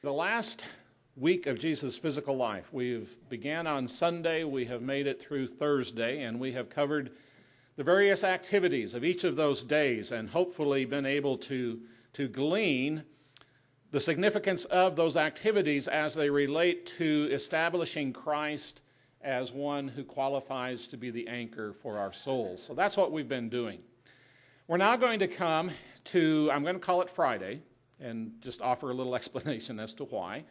The last week of Jesus' physical life, we've began on Sunday, we have made it through Thursday, and we have covered the various activities of each of those days and hopefully been able to glean the significance of those activities as they relate to establishing Christ as one who qualifies to be the anchor for our souls. So that's what we've been doing. We're now going to come to, I'm going to call it Friday, and just offer a little explanation as to why.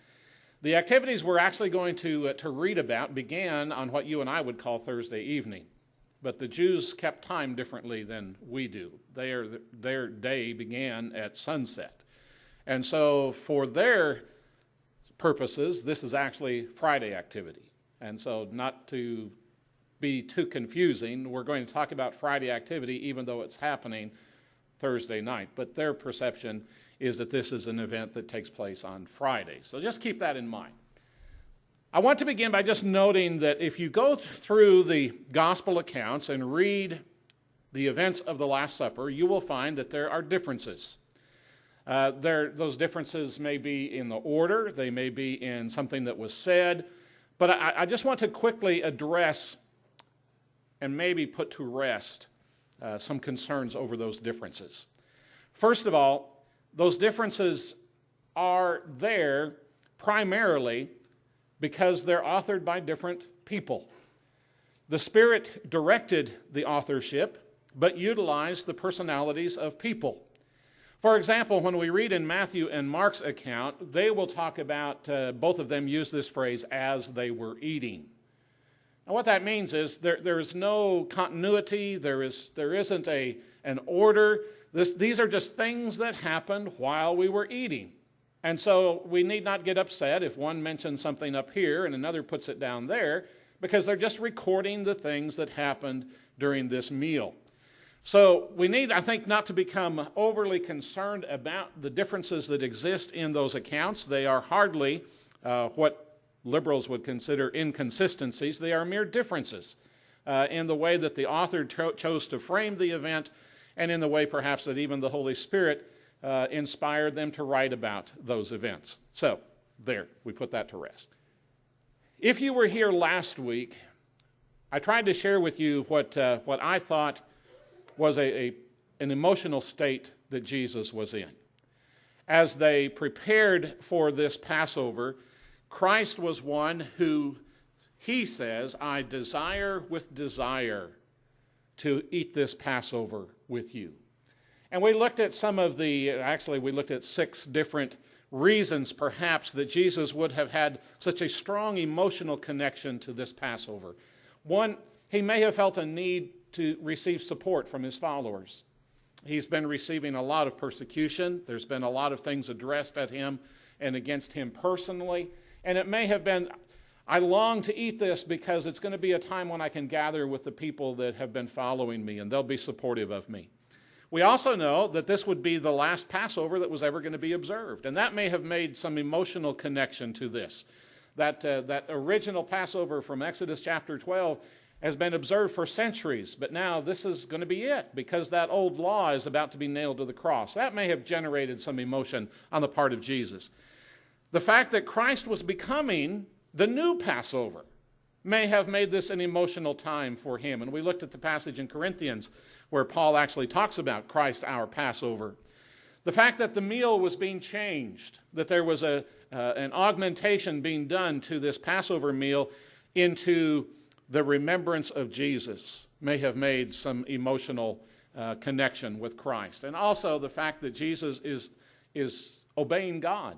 The activities we're actually going to read about began on what you and I would call Thursday evening. But the Jews kept time differently than we do. Their day began at sunset. And so for their purposes, this is actually Friday activity. And so not to be too confusing, we're going to talk about Friday activity even though it's happening Thursday night. But their perception is that this is an event that takes place on Friday. So just keep that in mind. I want to begin by just noting that if you go through the gospel accounts and read the events of the Last Supper, you will find that there are differences. Those differences may be in the order, they may be in something that was said, but I just want to quickly address and maybe put to rest some concerns over those differences. First of all, those differences are there primarily because they're authored by different people. The Spirit directed the authorship, but utilized the personalities of people. For example, when we read in Matthew and Mark's account, they will talk about, both of them use this phrase, as they were eating. And what that means is there is no continuity, there isn't an order. These are just things that happened while we were eating. And so we need not get upset if one mentions something up here and another puts it down there, because they're just recording the things that happened during this meal. So we need, I think, not to become overly concerned about the differences that exist in those accounts. They are hardly what liberals would consider inconsistencies. They are mere differences in the way that the author chose to frame the event, and in the way perhaps that even the Holy Spirit inspired them to write about those events. So, there, we put that to rest. If you were here last week, I tried to share with you what I thought was an emotional state that Jesus was in. As they prepared for this Passover, Christ was one who, he says, I desire with desire to eat this Passover with you. And we looked at we looked at 6 different reasons perhaps that Jesus would have had such a strong emotional connection to this Passover. One, he may have felt a need to receive support from his followers. He's been receiving a lot of persecution. There's been a lot of things addressed at him and against him personally. And it may have been, I long to eat this because it's going to be a time when I can gather with the people that have been following me, and they'll be supportive of me. We also know that this would be the last Passover that was ever going to be observed, and that may have made some emotional connection to this. That original Passover from Exodus chapter 12 has been observed for centuries, but now this is going to be it because that old law is about to be nailed to the cross. That may have generated some emotion on the part of Jesus. The fact that Christ was becoming the new Passover may have made this an emotional time for him. And we looked at the passage in Corinthians where Paul actually talks about Christ, our Passover. The fact that the meal was being changed, that there was an augmentation being done to this Passover meal into the remembrance of Jesus may have made some emotional connection with Christ. And also the fact that Jesus is obeying God.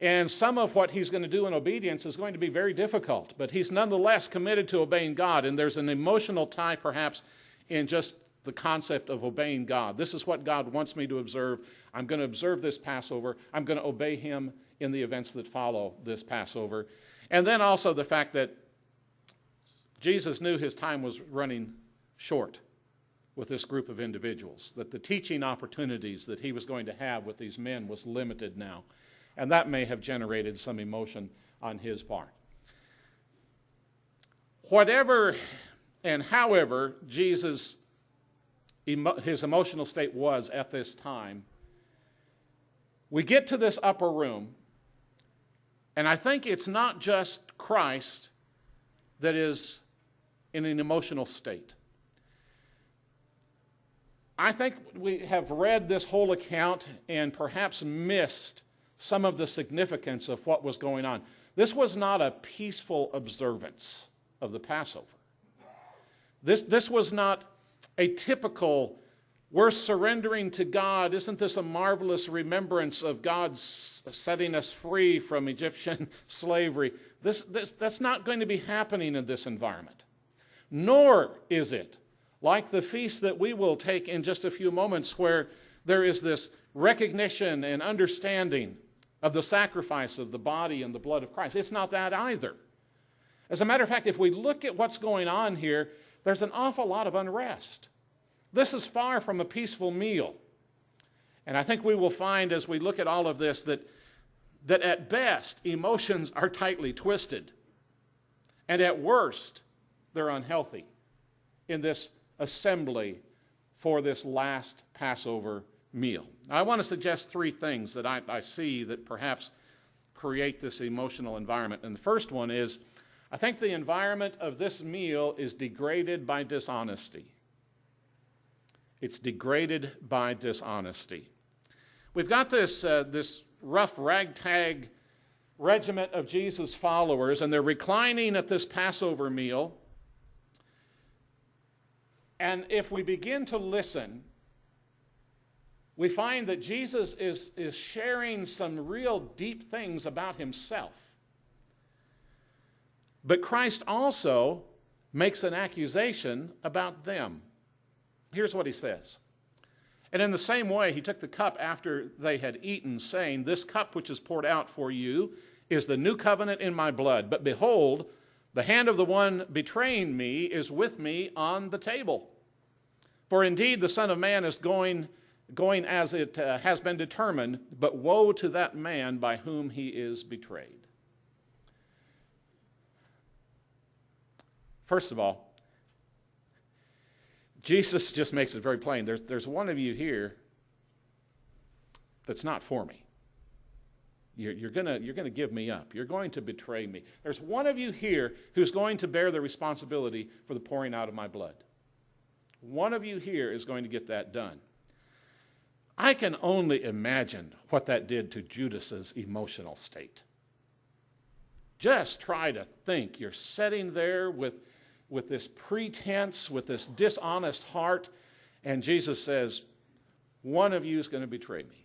And some of what he's going to do in obedience is going to be very difficult, but he's nonetheless committed to obeying God, and there's an emotional tie perhaps in just the concept of obeying God. This is what God wants me to observe. I'm going to observe this Passover. I'm going to obey him in the events that follow this Passover. And then also the fact that Jesus knew his time was running short with this group of individuals, that the teaching opportunities that he was going to have with these men was limited now. And that may have generated some emotion on his part. Whatever and however Jesus, his emotional state was at this time, we get to this upper room, And I think it's not just Christ that is in an emotional state. I think we have read this whole account and perhaps missed some of the significance of what was going on. This was not a peaceful observance of the Passover. This was not a typical, we're surrendering to God. Isn't this a marvelous remembrance of God setting us free from Egyptian slavery? That's not going to be happening in this environment. Nor is it like the feast that we will take in just a few moments, where there is this recognition and understanding of the sacrifice of the body and the blood of Christ. It's not that either. As a matter of fact, if we look at what's going on here, there's an awful lot of unrest. This is far from a peaceful meal. And I think we will find as we look at all of this that at best, emotions are tightly twisted. And at worst, they're unhealthy in this assembly for this last Passover meal. I want to suggest three things that I see that perhaps create this emotional environment. And the first one is, I think the environment of this meal is degraded by dishonesty. It's degraded by dishonesty. We've got this rough ragtag regiment of Jesus' followers, and they're reclining at this Passover meal. And if we begin to listen, we find that Jesus is sharing some real deep things about himself. But Christ also makes an accusation about them. Here's what he says. And in the same way, he took the cup after they had eaten, saying, "This cup which is poured out for you is the new covenant in my blood. But behold, the hand of the one betraying me is with me on the table. For indeed the Son of Man is going as it has been determined, but woe to that man by whom he is betrayed." First of all, Jesus just makes it very plain. There's one of you here that's not for me. You're gonna give me up. You're going to betray me. There's one of you here who's going to bear the responsibility for the pouring out of my blood. One of you here is going to get that done. I can only imagine what that did to Judas's emotional state. Just try to think. You're sitting there with this pretense, with this dishonest heart, and Jesus says, one of you is going to betray me.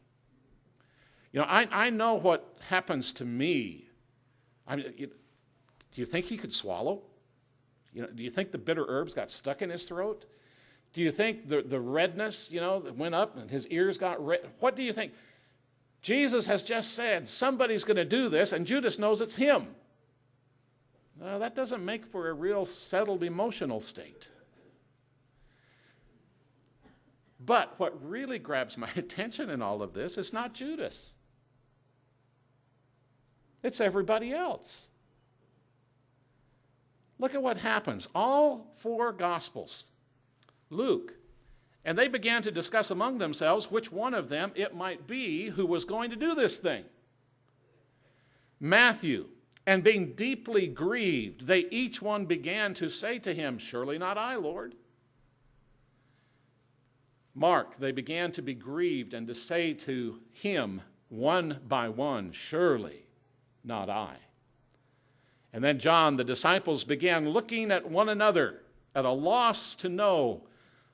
You know, I know what happens to me. Do you think he could swallow? You know, do you think the bitter herbs got stuck in his throat? Do you think the redness, that went up and his ears got red? What do you think? Jesus has just said somebody's going to do this, and Judas knows it's him. That doesn't make for a real settled emotional state. But what really grabs my attention in all of this is not Judas. It's everybody else. Look at what happens. All four Gospels, Luke, and they began to discuss among themselves which one of them it might be who was going to do this thing. Matthew, and being deeply grieved, they each one began to say to him, "Surely not I, Lord." Mark, they began to be grieved and to say to him one by one, "Surely not I." And then John, the disciples began looking at one another at a loss to know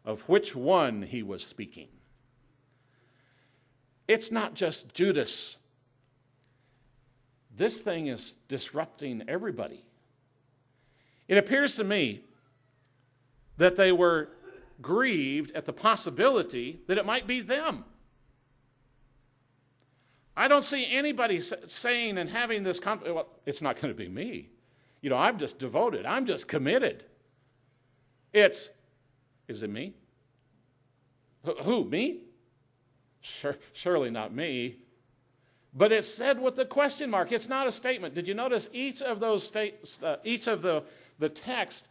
of which one he was speaking. It's not just Judas. This thing is disrupting everybody. It appears to me that they were grieved at the possibility that it might be them. I don't see anybody saying and having this confidence, well, it's not going to be me. I'm just devoted. I'm just committed. Is it me? Who, me? Surely not me. But it's said with a question mark. It's not a statement. Did you notice each of those each of the text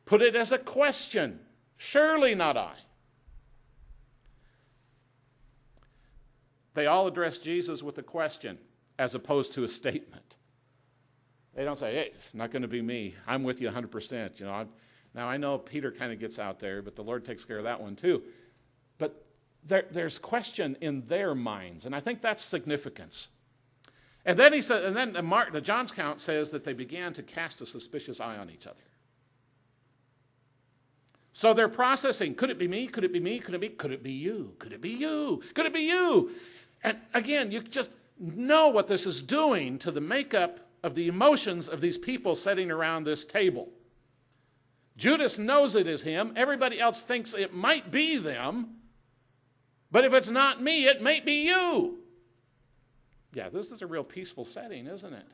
put it as a question? Surely not I. They all address Jesus with a question as opposed to a statement. They don't say, hey, it's not going to be me. I'm with you 100%. Now I know Peter kind of gets out there, but the Lord takes care of that one too. But there's question in their minds, and I think that's significance. And then he said, and then the John's account says that they began to cast a suspicious eye on each other. So they're processing, could it be me? Could it be me? Could it be you? Could it be you? Could it be you? And again, you just know what this is doing to the makeup of the emotions of these people sitting around this table. Judas knows it is him. Everybody else thinks it might be them. But if it's not me, it may be you. Yeah, this is a real peaceful setting, isn't it?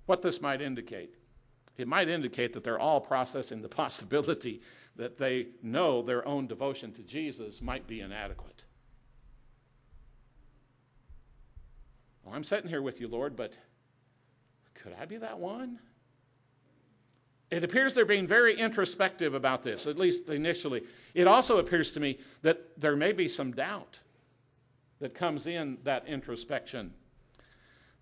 What this might indicate? It might indicate that they're all processing the possibility that they know their own devotion to Jesus might be inadequate. Well, I'm sitting here with you, Lord, but could I be that one? It appears they're being very introspective about this, at least initially. It also appears to me that there may be some doubt that comes in that introspection.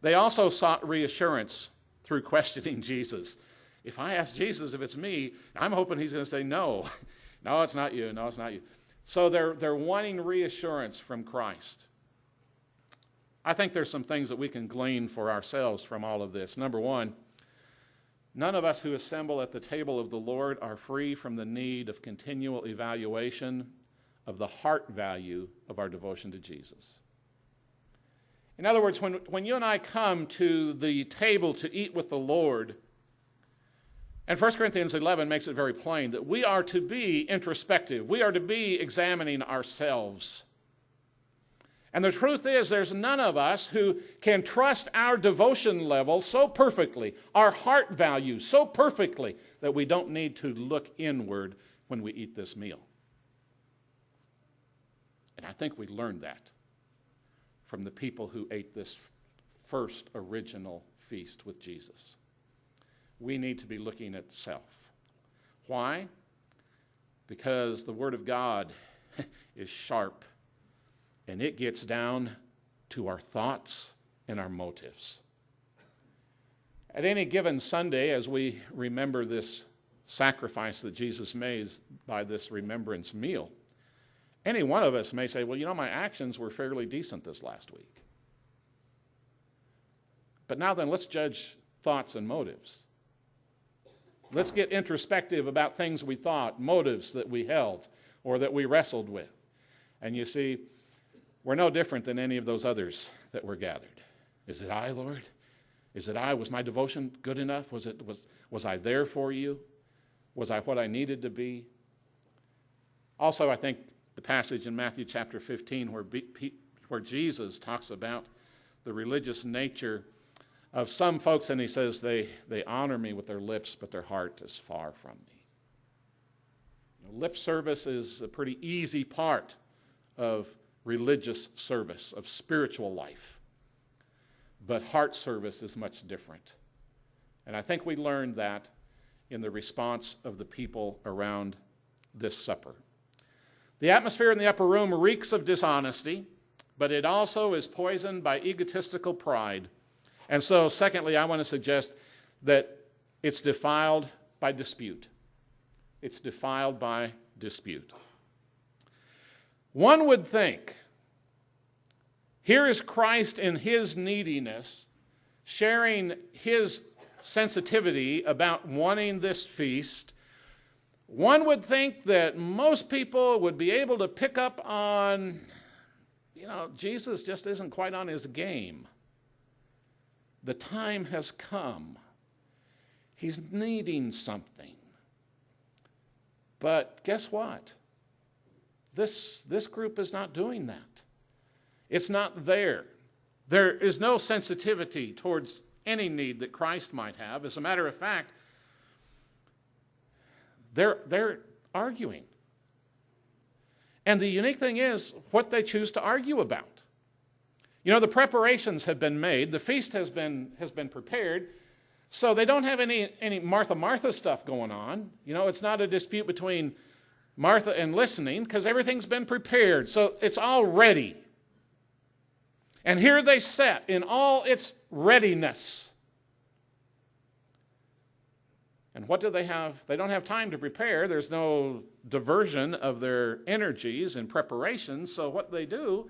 They also sought reassurance through questioning Jesus. If I ask Jesus if it's me, I'm hoping he's going to say, no, it's not you, no, it's not you. So they're wanting reassurance from Christ. I think there's some things that we can glean for ourselves from all of this. Number one, none of us who assemble at the table of the Lord are free from the need of continual evaluation of the heart value of our devotion to Jesus. In other words, when you and I come to the table to eat with the Lord, and 1 Corinthians 11 makes it very plain that we are to be introspective. We are to be examining ourselves. And the truth is, there's none of us who can trust our devotion level so perfectly, our heart value so perfectly, that we don't need to look inward when we eat this meal. And I think we learned that from the people who ate this first original feast with Jesus. We need to be looking at self. Why? Because the Word of God is sharp, and it gets down to our thoughts and our motives. At any given Sunday, as we remember this sacrifice that Jesus made by this remembrance meal, any one of us may say, well, my actions were fairly decent this last week. But now then, let's judge thoughts and motives. Let's get introspective about things we thought, motives that we held, or that we wrestled with. And you see, we're no different than any of those others that were gathered. Is it I, Lord? Is it I? Was my devotion good enough? Was I there for you? Was I what I needed to be? Also, I think the passage in Matthew chapter 15 where Jesus talks about the religious nature of some folks, and he says they honor me with their lips, but their heart is far from me. Lip service is a pretty easy part of religious service, of spiritual life. But heart service is much different. And I think we learned that in the response of the people around this supper. The atmosphere in the upper room reeks of dishonesty, but it also is poisoned by egotistical pride. And so, secondly, I want to suggest that it's defiled by dispute. It's defiled by dispute. One would think, here is Christ in his neediness, sharing his sensitivity about wanting this feast. One would think that most people would be able to pick up on, Jesus just isn't quite on his game. The time has come. He's needing something. But guess what? This group is not doing that. It's not there. There is no sensitivity towards any need that Christ might have. As a matter of fact, they're arguing. And the unique thing is what they choose to argue about. The preparations have been made. The feast has been prepared. So they don't have any Martha stuff going on. It's not a dispute between Martha and listening because everything's been prepared. So it's all ready. And here they sat in all its readiness. And what do they have? They don't have time to prepare. There's no diversion of their energies in preparation. So what they do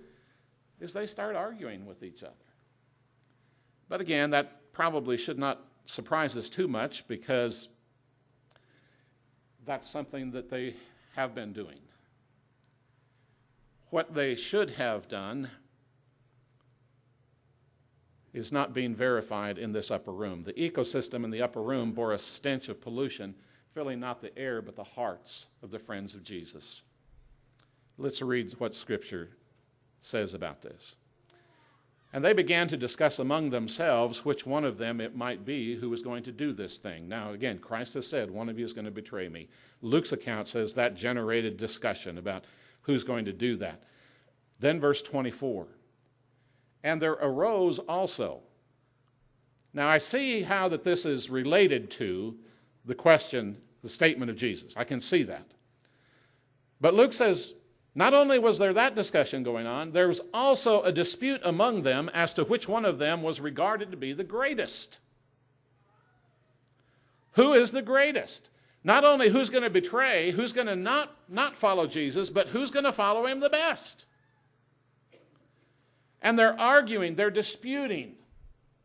is they start arguing with each other. But again, that probably should not surprise us too much, because that's something that they have been doing. What they should have done is not being verified in this upper room. The ecosystem in the upper room bore a stench of pollution, filling not the air but the hearts of the friends of Jesus. Let's read what Scripture says about this. And they began to discuss among themselves which one of them it might be who was going to do this thing. Now, again, Christ has said, one of you is going to betray me. Luke's account says that generated discussion about who's going to do that. Then verse 24. And there arose also. Now, I see how that this is related to the question, the statement of Jesus. I can see that. But Luke says, not only was there that discussion going on, there was also a dispute among them as to which one of them was regarded to be the greatest. Who is the greatest? Not only who's going to betray, who's going to not follow Jesus, but who's going to follow him the best. And they're arguing, they're disputing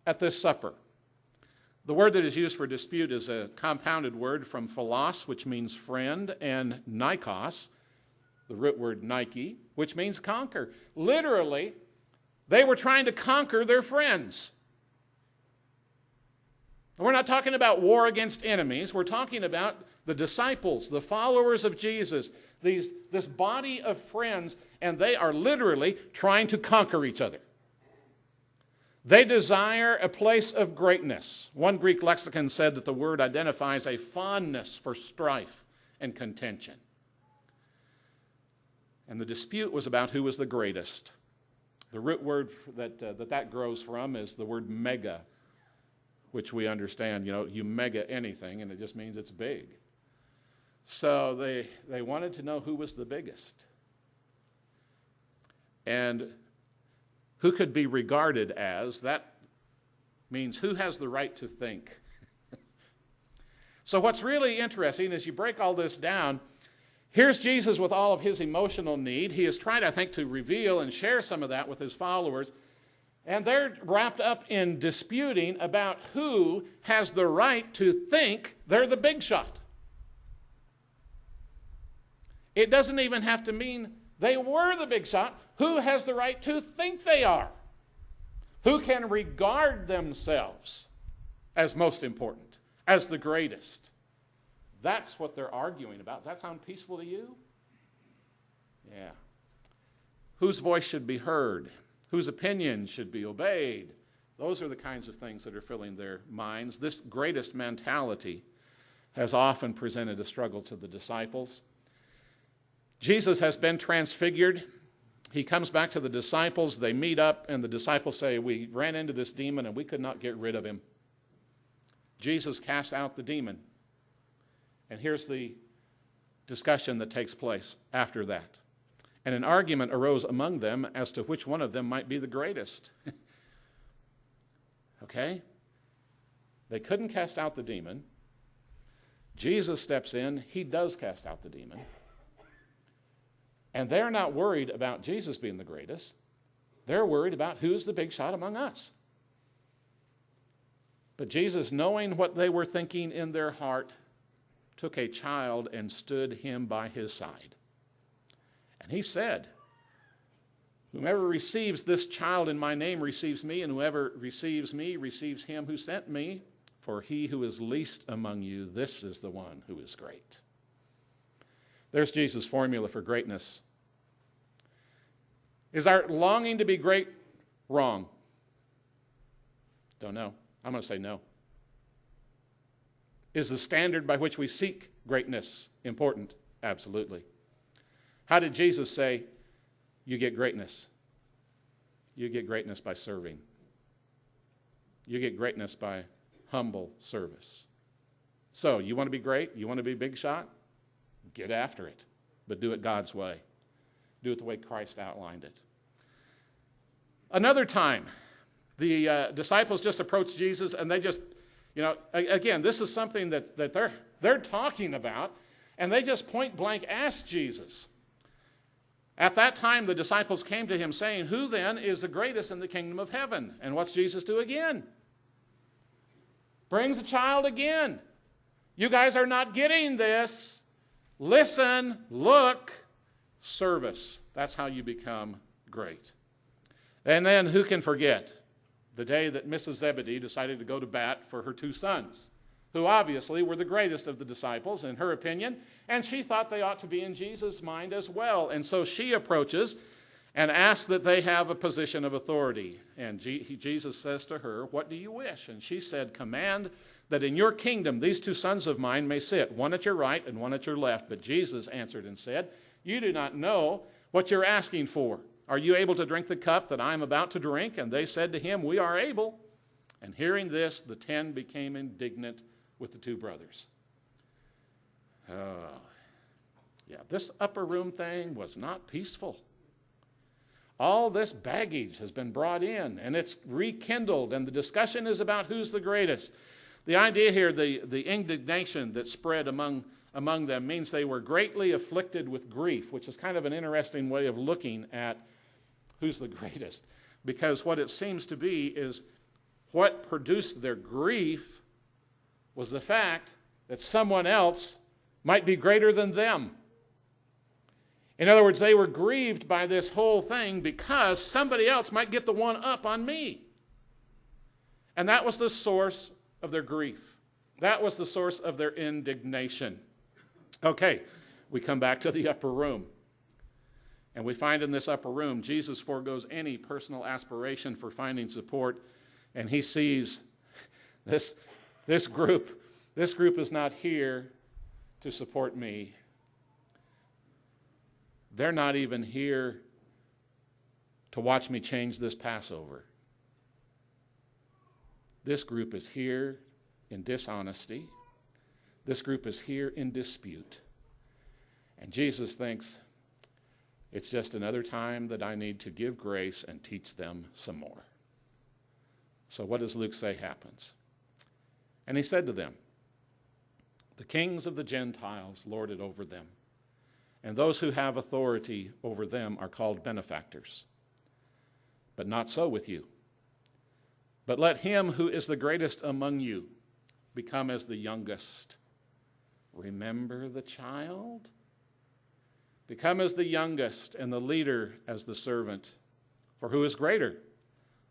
at this supper. The word that is used for dispute is a compounded word from philos, which means friend, and nikos, the root word Nike, which means conquer. Literally, they were trying to conquer their friends. And we're not talking about war against enemies. We're talking about the disciples, the followers of Jesus, this body of friends, and they are literally trying to conquer each other. They desire a place of greatness. One Greek lexicon said that the word identifies a fondness for strife and contention. And the dispute was about who was the greatest. The root word that grows from is the word mega, which we understand, you mega anything, and it just means it's big. So they wanted to know who was the biggest and who could be regarded as. That means who has the right to think. So what's really interesting is you break all this down. Here's Jesus with all of his emotional need. He has tried, I think, to reveal and share some of that with his followers. And they're wrapped up in disputing about who has the right to think they're the big shot. It doesn't even have to mean they were the big shot. Who has the right to think they are? Who can regard themselves as most important, as the greatest? That's what they're arguing about. Does that sound peaceful to you? Yeah. Whose voice should be heard? Whose opinion should be obeyed? Those are the kinds of things that are filling their minds. This greatest mentality has often presented a struggle to the disciples. Jesus has been transfigured. He comes back to the disciples. They meet up, and the disciples say, we ran into this demon, and we could not get rid of him. Jesus casts out the demon. And here's the discussion that takes place after that. And an argument arose among them as to which one of them might be the greatest. Okay? They couldn't cast out the demon. Jesus steps in. He does cast out the demon. And they're not worried about Jesus being the greatest. They're worried about who's the big shot among us. But Jesus, knowing what they were thinking in their heart, took a child and stood him by his side. And he said, whomever receives this child in my name receives me, and whoever receives me receives him who sent me. For he who is least among you, this is the one who is great. There's Jesus' formula for greatness. Is our longing to be great wrong? Don't know. I'm going to say no. Is the standard by which we seek greatness important? Absolutely. How did Jesus say, you get greatness? You get greatness by serving. You get greatness by humble service. So, you want to be great? You want to be big shot? Get after it, but do it God's way. Do it the way Christ outlined it. Another time, the disciples just approached Jesus, and they just, again, this is something that they're talking about, and they just point blank asked Jesus. At that time, the disciples came to him saying, "Who then is the greatest in the kingdom of heaven?" And what's Jesus do again? Brings the child again. You guys are not getting this. Listen, look, service. That's how you become great. And then who can forget the day that Mrs. Zebedee decided to go to bat for her two sons, who obviously were the greatest of the disciples in her opinion, and she thought they ought to be in Jesus' mind as well. And so she approaches and asks that they have a position of authority. And Jesus says to her, "What do you wish?" And she said, "Command that in your kingdom these two sons of mine may sit, one at your right and one at your left." But Jesus answered and said, "You do not know what you're asking for. Are you able to drink the cup that I am about to drink?" And they said to him, "We are able." And hearing this, the 10 became indignant with the two brothers. This upper room thing was not peaceful. All this baggage has been brought in, and it's rekindled, and the discussion is about who's the greatest. The idea here, the indignation that spread among them means they were greatly afflicted with grief, which is kind of an interesting way of looking at who's the greatest. Because what it seems to be is what produced their grief was the fact that someone else might be greater than them. In other words, they were grieved by this whole thing because somebody else might get the one up on me. And that was the source of their grief. That was the source of their indignation. Okay, we come back to the upper room. And we find in this upper room, Jesus forgoes any personal aspiration for finding support, and he sees this group. This group is not here to support me. They're not even here to watch me change this Passover. This group is here in dishonesty. This group is here in dispute. And Jesus thinks, it's just another time that I need to give grace and teach them some more. So what does Luke say happens? And he said to them, "The kings of the Gentiles lord it over them, and those who have authority over them are called benefactors. But not so with you. But let him who is the greatest among you become as the youngest." Remember the child? "Become as the youngest, and the leader as the servant. For who is greater,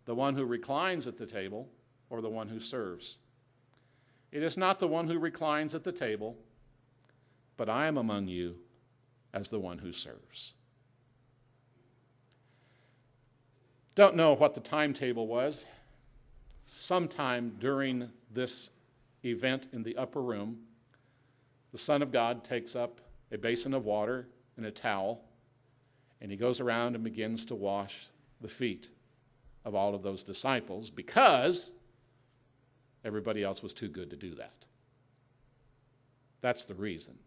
the one who reclines at the table or the one who serves? It is not the one who reclines at the table, but I am among you as the one who serves." Don't know what the timetable was. Sometime during this event in the upper room, the Son of God takes up a basin of water and a towel, and he goes around and begins to wash the feet of all of those disciples because everybody else was too good to do that. That's the reason.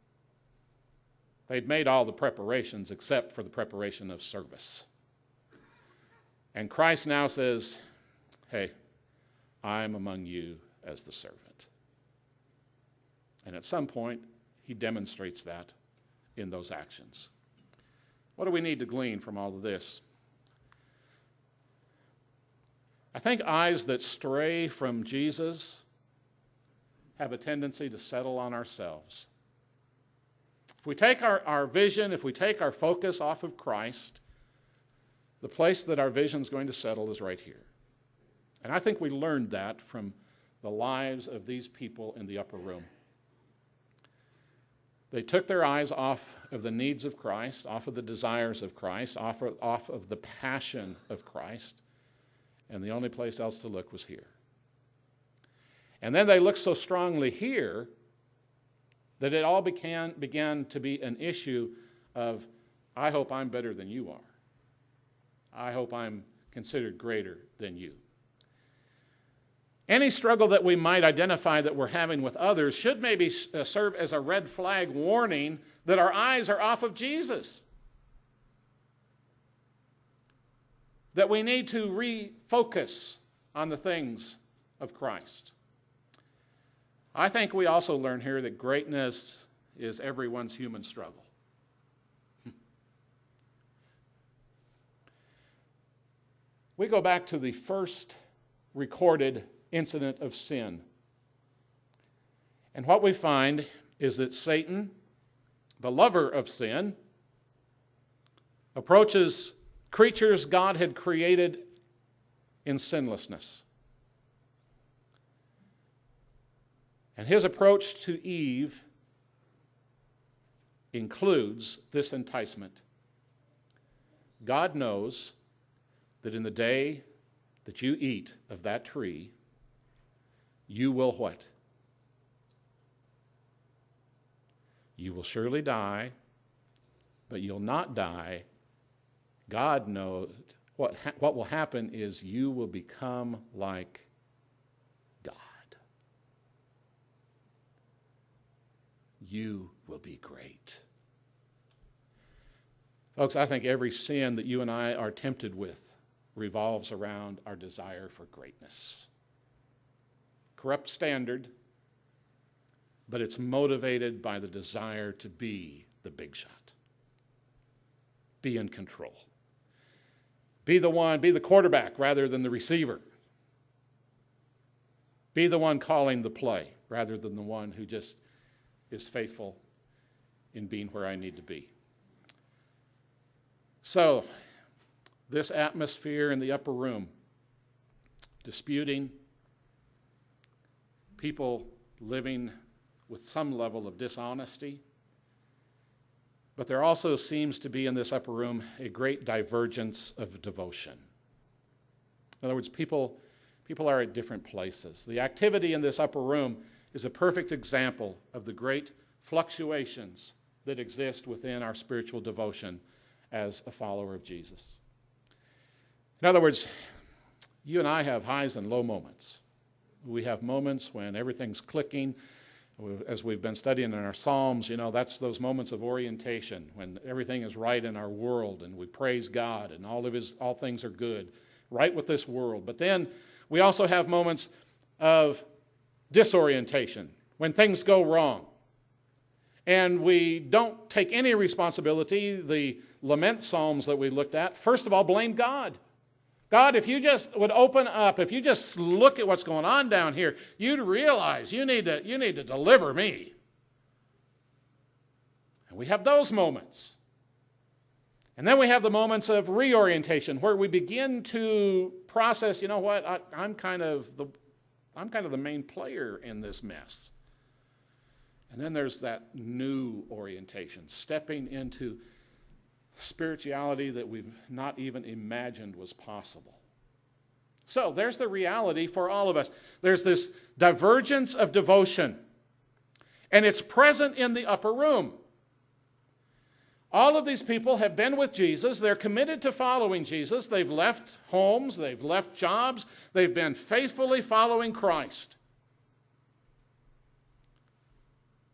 They'd made all the preparations except for the preparation of service. And Christ now says, "Hey, I'm among you as the servant." And at some point, he demonstrates that in those actions. What do we need to glean from all of this? I think eyes that stray from Jesus have a tendency to settle on ourselves. If we take our vision, if we take our focus off of Christ, the place that our vision is going to settle is right here. And I think we learned that from the lives of these people in the upper room. They took their eyes off of the needs of Christ, off of the desires of Christ, off of the passion of Christ, and the only place else to look was here. And then they looked so strongly here that it all began to be an issue of, I hope I'm better than you are. I hope I'm considered greater than you. Any struggle that we might identify that we're having with others should maybe serve as a red flag warning that our eyes are off of Jesus. that we need to refocus on the things of Christ. I think we also learn here that greatness is everyone's human struggle. We go back to the first recorded incident of sin. And what we find is that Satan, the lover of sin, approaches creatures God had created in sinlessness. And his approach to Eve includes this enticement. God knows that in the day that you eat of that tree, you will what? You will surely die, but you'll not die. God knows what will happen is you will become like God. You will be great. Folks, I think every sin that you and I are tempted with revolves around our desire for greatness. Corrupt standard, but it's motivated by the desire to be the big shot. Be in control. Be the quarterback rather than the receiver. Be the one calling the play rather than the one who just is faithful in being where I need to be. So, this atmosphere in the upper room, disputing, people living with some level of dishonesty, but there also seems to be in this upper room a great divergence of devotion. In other words, people are at different places. The activity in this upper room is a perfect example of the great fluctuations that exist within our spiritual devotion as a follower of Jesus. In other words, you and I have highs and low moments. We have moments when everything's clicking. As we've been studying in our Psalms, that's those moments of orientation when everything is right in our world and we praise God and all things are good, right with this world. But then we also have moments of disorientation when things go wrong and we don't take any responsibility. The lament Psalms that we looked at, first of all, blame God. God, if you just would open up, if you just look at what's going on down here, you'd realize you need to deliver me. And we have those moments. And then we have the moments of reorientation where we begin to process, I'm kind of the main player in this mess. And then there's that new orientation, stepping into spirituality that we've not even imagined was possible. So there's the reality for all of us. There's this divergence of devotion, and it's present in the upper room. All of these people have been with Jesus. They're committed to following Jesus. They've left homes. They've left jobs. They've been faithfully following Christ.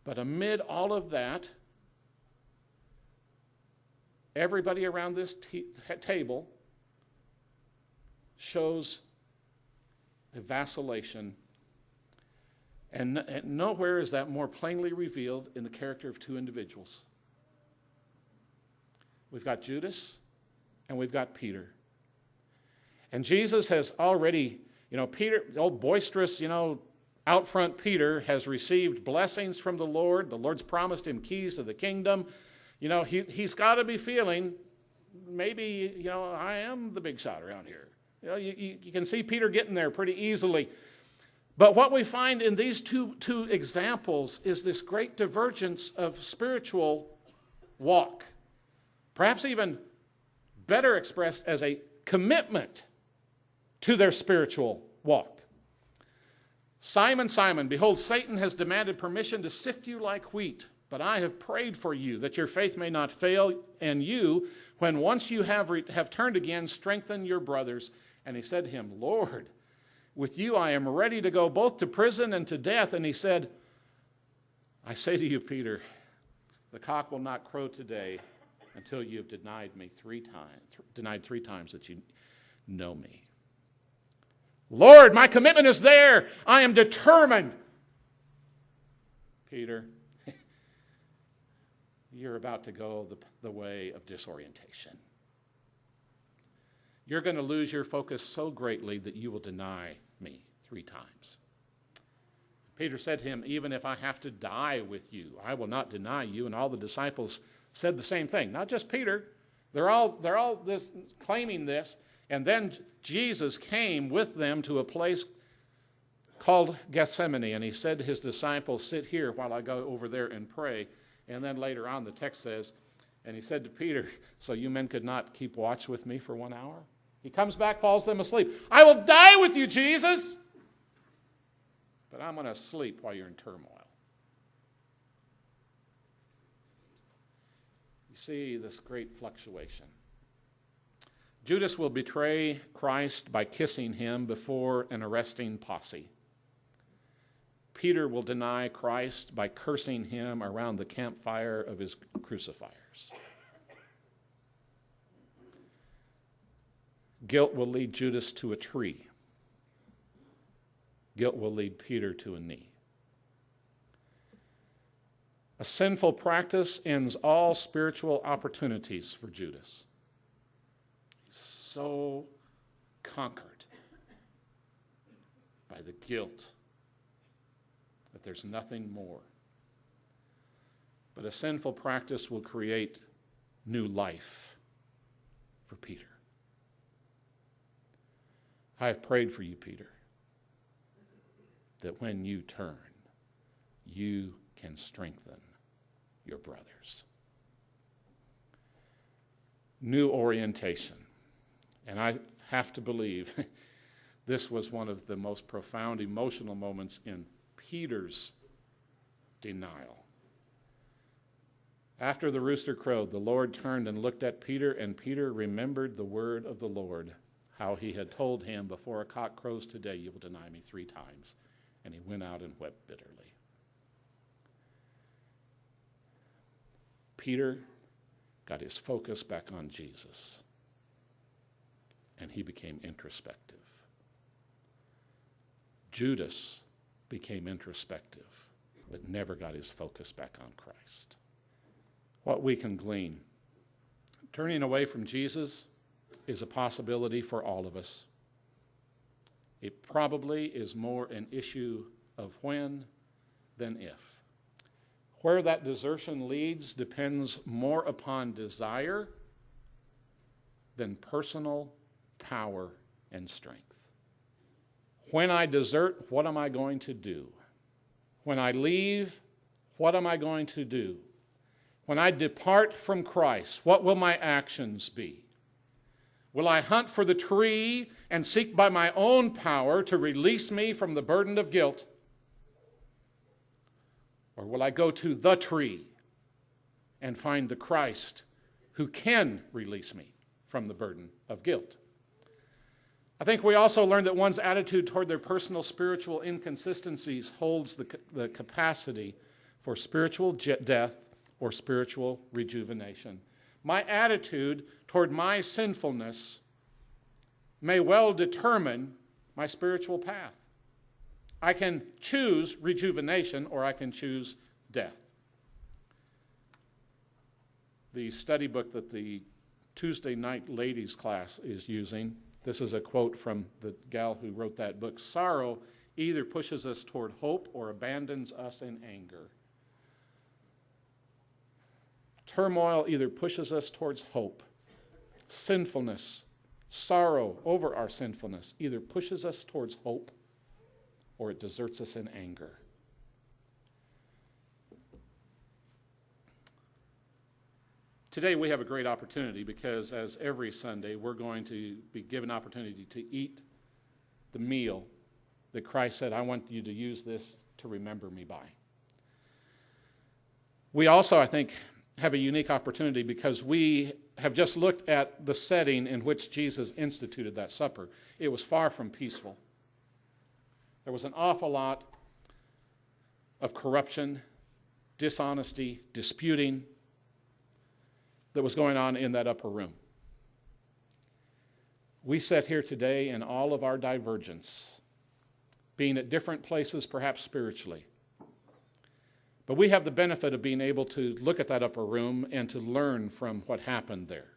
But amid all of that, everybody around this table shows a vacillation, and nowhere is that more plainly revealed in the character of two individuals. We've got Judas and we've got Peter. And Jesus has already, Peter, old boisterous, out front Peter has received blessings from the Lord. The Lord's promised him keys to the kingdom. He's got to be feeling, maybe, I am the big shot around here. You can see Peter getting there pretty easily. But what we find in these two examples is this great divergence of spiritual walk. Perhaps even better expressed as a commitment to their spiritual walk. Simon, Simon, behold, Satan has demanded permission to sift you like wheat. But I have prayed for you that your faith may not fail, and you, when once you have turned again, strengthen your brothers. And he said to him, Lord, with you I am ready to go both to prison and to death. And he said, I say to you, Peter, the cock will not crow today until you have denied me three times that know me. Lord, my commitment is there. I am determined. Peter, you're about to go the way of disorientation. You're going to lose your focus so greatly that you will deny me 3 times. Peter said to him, even if I have to die with you, I will not deny you. And all the disciples said the same thing. Not just Peter. They're all claiming this. And then Jesus came with them to a place called Gethsemane. And he said to his disciples, sit here while I go over there and pray. And then later on the text says, and he said to Peter, so you men could not keep watch with me for 1 hour? He comes back, falls them asleep. I will die with you, Jesus. But I'm going to sleep while you're in turmoil. You see this great fluctuation. Judas will betray Christ by kissing him before an arresting posse. Peter will deny Christ by cursing him around the campfire of his crucifiers. Guilt will lead Judas to a tree. Guilt will lead Peter to a knee. A sinful practice ends all spiritual opportunities for Judas. He's so conquered by the guilt that there's nothing more. But a sinful practice will create new life for Peter. I have prayed for you, Peter, that when you turn, you can strengthen your brothers. New orientation. And I have to believe this was one of the most profound emotional moments in Peter's denial. After the rooster crowed, the Lord turned and looked at Peter, and Peter remembered the word of the Lord, how he had told him, before a cock crows today, you will deny me 3 times. And he went out and wept bitterly. Peter got his focus back on Jesus, and he became introspective. Judas became introspective, but never got his focus back on Christ. What we can glean: turning away from Jesus is a possibility for all of us. It probably is more an issue of when than if. Where that desertion leads depends more upon desire than personal power and strength. When I desert, what am I going to do? When I leave, what am I going to do? When I depart from Christ, what will my actions be? Will I hunt for the tree and seek by my own power to release me from the burden of guilt? Or will I go to the tree and find the Christ who can release me from the burden of guilt? I think we also learned that one's attitude toward their personal spiritual inconsistencies holds the capacity for spiritual death or spiritual rejuvenation. My attitude toward my sinfulness may well determine my spiritual path. I can choose rejuvenation or I can choose death. The study book that the Tuesday night ladies class is using, this is a quote from the gal who wrote that book: sorrow either pushes us toward hope or abandons us in anger. Turmoil either pushes us towards hope. Sinfulness, sorrow over our sinfulness, either pushes us towards hope or it deserts us in anger. Today we have a great opportunity because, as every Sunday, we're going to be given opportunity to eat the meal that Christ said, I want you to use this to remember me by. We also, I think, have a unique opportunity because we have just looked at the setting in which Jesus instituted that supper. It was far from peaceful. There was an awful lot of corruption, dishonesty, disputing that was going on in that upper room. We sit here today in all of our divergence, being at different places perhaps spiritually. But we have the benefit of being able to look at that upper room and to learn from what happened there.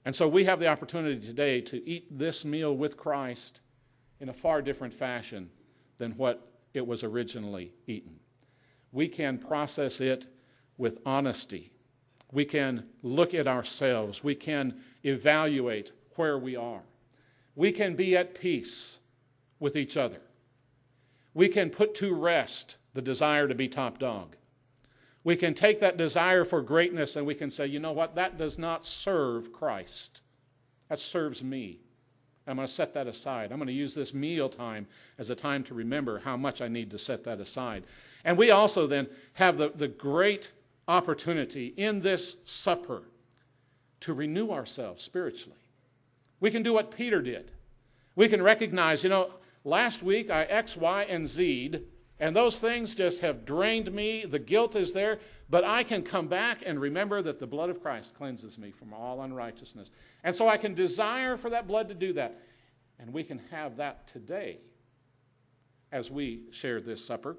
And so we have the opportunity today to eat this meal with Christ in a far different fashion than what it was originally eaten. We can process it with honesty. We can look at ourselves. We can evaluate where we are. We can be at peace with each other. We can put to rest the desire to be top dog. We can take that desire for greatness and we can say, you know what, that does not serve Christ. That serves me. I'm going to set that aside. I'm going to use this meal time as a time to remember how much I need to set that aside. And we also then have the great opportunity in this supper to renew ourselves spiritually. We can do what Peter did. We can recognize, last week I X, Y, and Z'd, and those things just have drained me. The guilt is there, but I can come back and remember that the blood of Christ cleanses me from all unrighteousness. And so I can desire for that blood to do that. And we can have that today as we share this supper.